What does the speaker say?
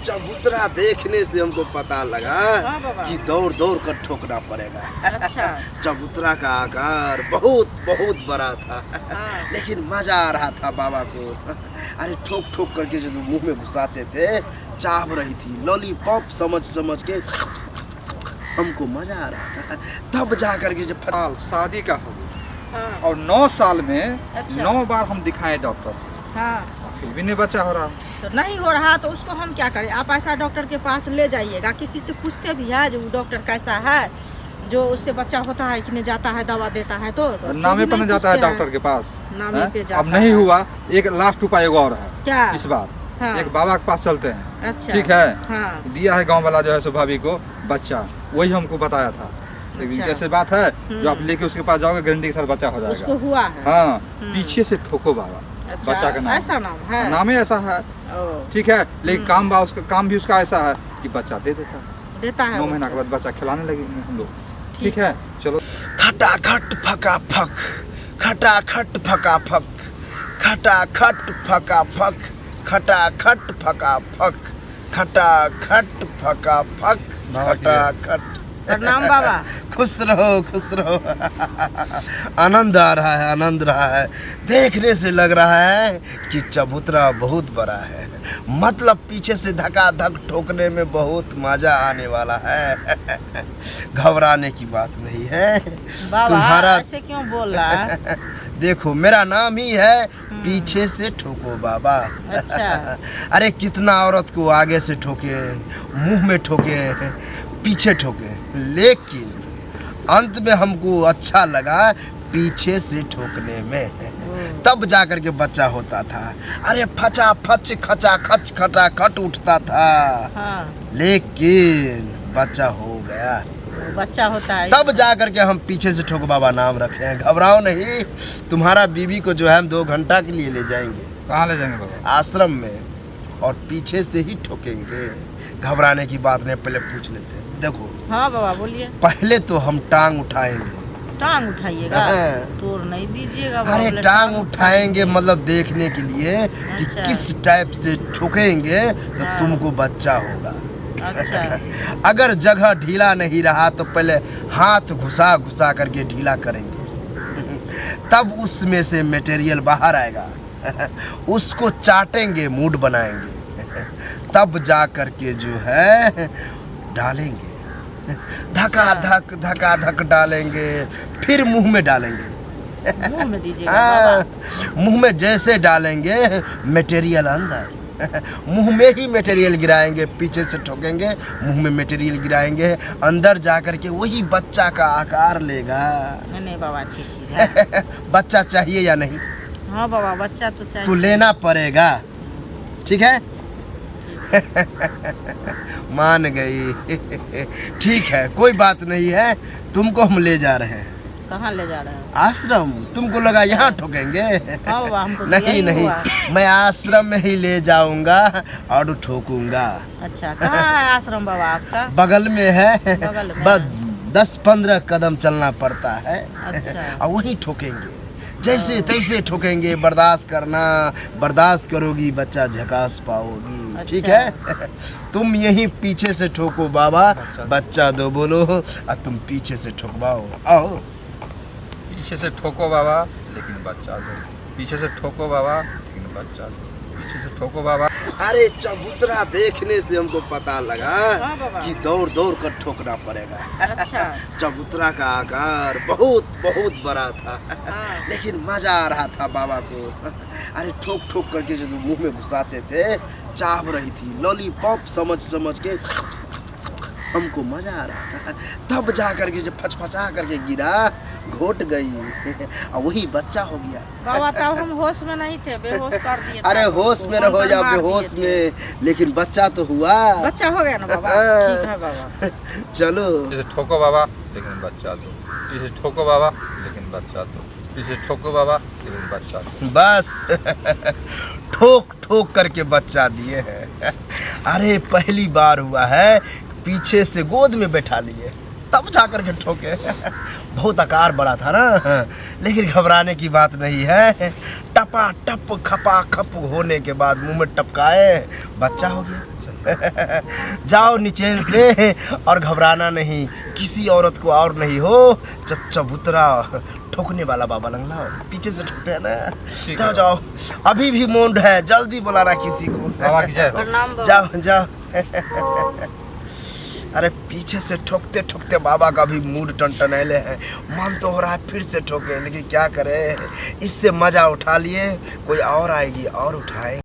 चबूतरा देखने से हमको पता लगा कि दौड़ दौड़ कर ठोकना पड़ेगा। अच्छा। चबूतरा का आकार बहुत बहुत बड़ा था। लेकिन मजा आ रहा था बाबा को। अरे ठोक ठोक करके जो मुंह में घुसाते थे, चाभ रही थी लॉलीपॉप समझ समझ के हमको मजा आ रहा था। तब जा करके जब साल शादी का हो गया और 9 साल में 9 बार हम दिखाए डॉक्टर से, फिर भी नहीं बच्चा हो रहा। तो नहीं हो रहा तो उसको हम क्या करें? आप ऐसा डॉक्टर के पास ले जाइएगा, किसी से पूछते भी है जो डॉक्टर कैसा है, जो उससे बच्चा होता है कि नहीं जाता है, दवा देता है। तो नामे पर नहीं जाता है डॉक्टर के पास, नामे पे जाता अब नहीं हुआ। एक लास्ट उपाय और है क्या इस बार, एक बाबा के पास चलते हैं। अच्छा। ठीक है। दिया है गांव वाला जो है सो भाभी को बच्चा, वही हमको बताया था। लेकिन कैसे बात है, जो आप लेके उसके पास जाओगे गारंटी के साथ बच्चा हो जाएगा। उसको हुआ है। हाँ, पीछे से ठोको बाबा। अच्छा, बच्चा का नाम ऐसा नाम है, नाम ही ऐसा है। ठीक है। लेकिन काम भी उसका ऐसा है कि बच्चा दे देता है। 9 महीना के बाद बच्चा खिलाने लगेंगे हम लोग। ठीक है, चलो। खटाखट फका फक, खटाखट फका फक, खटाखट फका फक, खटाखट फका फक, खटाखट फका फक, खटाखट। प्रणाम बाबा। खुश रहो खुश रहो। आनंद आ रहा है, आनंद रहा है। देखने से लग रहा है कि चबूतरा बहुत बड़ा है, मतलब पीछे से धका धक ठोकने में बहुत मजा आने वाला है। घबराने की बात नहीं है। बाबा तुम्हारा ऐसे क्यों बोल रहा है? देखो मेरा नाम ही है पीछे से ठोको बाबा। अच्छा। अरे कितना औरत को आगे से ठोके, मुंह में ठोके, पीछे ठोके, लेकिन अंत में हमको अच्छा लगा पीछे से ठोकने में। तब जाकर के बच्चा होता था। अरे फचा फच खचा खच खटा खट उठता था। लेकिन बच्चा हो गया, बच्चा होता है। तब जाकर के हम पीछे से ठोको बाबा नाम रखे हैं। घबराओ नहीं, तुम्हारा बीवी को जो है हम 2 घंटा के लिए ले जाएंगे। कहाँ ले जाएंगे बाबा? आश्रम में, और पीछे से ही ठोकेंगे। घबराने की बात नहीं, पहले पूछ लेते हैं। देखो। हाँ बाबा बोलिए। पहले तो हम टांग उठाएंगे। टांग उठाइएगा? तोड़ नहीं दीजिएगा। अरे टांग उठाएंगे मतलब देखने के लिए कि किस टाइप से ठोकेंगे तो तुमको बच्चा होगा। अच्छा। अगर जगह ढीला नहीं रहा तो पहले हाथ घुसा घुसा करके ढीला करेंगे, तब उसमें से मटेरियल बाहर आएगा। उसको चाटेंगे, मूड बनाएंगे, तब जा करके जो है डालेंगे। धका धक डालेंगे, फिर मुंह में डालेंगे। मुंह में दीजिएगा? मुंह में जैसे डालेंगे मटेरियल अंदर, मुंह में ही मटेरियल गिराएंगे। पीछे से ठोकेंगे, मुंह में मटेरियल गिराएंगे, अंदर जाकर के वही बच्चा का आकार लेगा। नहीं बाबा, अच्छी चीज है। बच्चा चाहिए या नहीं? हाँ बाबा, बच्चा तो चाहिए। तो लेना पड़ेगा। ठीक है। मान गई। ठीक है, कोई बात नहीं है, तुमको हम ले जा रहे हैं। कहाँ ले जा रहे हैं? आश्रम। तुमको लगा यहाँ ठोकेंगे? हाँ बाबा, हमको नहीं नहीं, मैं आश्रम में ही ले जाऊंगा और ठोकूंगा। अच्छा, कहाँ है आश्रम बाबा आपका? बगल में है। बगल में? बस 10-15 कदम चलना पड़ता है। अच्छा। और वहीं ठोकेंगे, जैसे तैसे ठोकेंगे। बर्दाश्त करना, बर्दाश्त करोगी बच्चा झकास पाओगी। अच्छा। ठीक है। तुम यहीं पीछे से ठोको बाबा, बच्चा दो बोलो, और तुम पीछे से ठोकवाओ। आओ। पीछे से ठोको बाबा लेकिन बच्चा दो, पीछे से ठोको बाबा लेकिन बच्चा दो, पीछे से ठोको बाबा। अरे चबूतरा देखने से हमको पता लगा कि दौड़ दौड़ कर ठोकना पड़ेगा। अच्छा। चबूतरा का आकार बहुत बहुत बड़ा था। लेकिन मजा आ रहा था बाबा को। अरे ठोक ठोक करके जो मुंह में घुसाते थे, चाभ रही थी लॉलीपॉप समझ समझ के हमको मजा आ रहा था। तब जा करके जब फचफचा करके गिरा, घोट गई और वही बच्चा हो गया। बाबा तब हम होश में नहीं थे, बेहोश कर दिए। अरे होश में रहो या बेहोश में, लेकिन बच्चा तो हुआ। बच्चा हो गया ना बाबा? ठीक है बाबा। चलो। पीछे से ठोको बाबा लेकिन बच्चा दो, पीछे से ठोको बाबा लेकिन बच्चा दो, पीछे से ठोको बाबा लेकिन बच्चा दो। बस ठोक ठोक करके बच्चा दिए हैं। अरे पहली बार हुआ है, पीछे से गोद में बैठा लिए, तब जाकर के ठोके। बहुत आकार बड़ा था ना, लेकिन घबराने की बात नहीं है। टपा टप खपा खप होने के बाद मुंह में टपकाए, बच्चा हो गया। जाओ नीचे से और घबराना नहीं, किसी औरत को और नहीं हो, चबूतरा ठोकने वाला बाबा लंगड़ा पीछे से ठोकते हैं ना। जाओ जाओ, अभी भी मूड है, जल्दी बुलाना किसी को। बाबा की जय हो। जाओ जाओ। अरे पीछे से ठोकते ठोकते बाबा का भी मूड टनटनैले है, मन तो हो रहा है फिर से ठोके, लेकिन क्या करे, इससे मजा उठा लिए, कोई और आएगी और उठाए।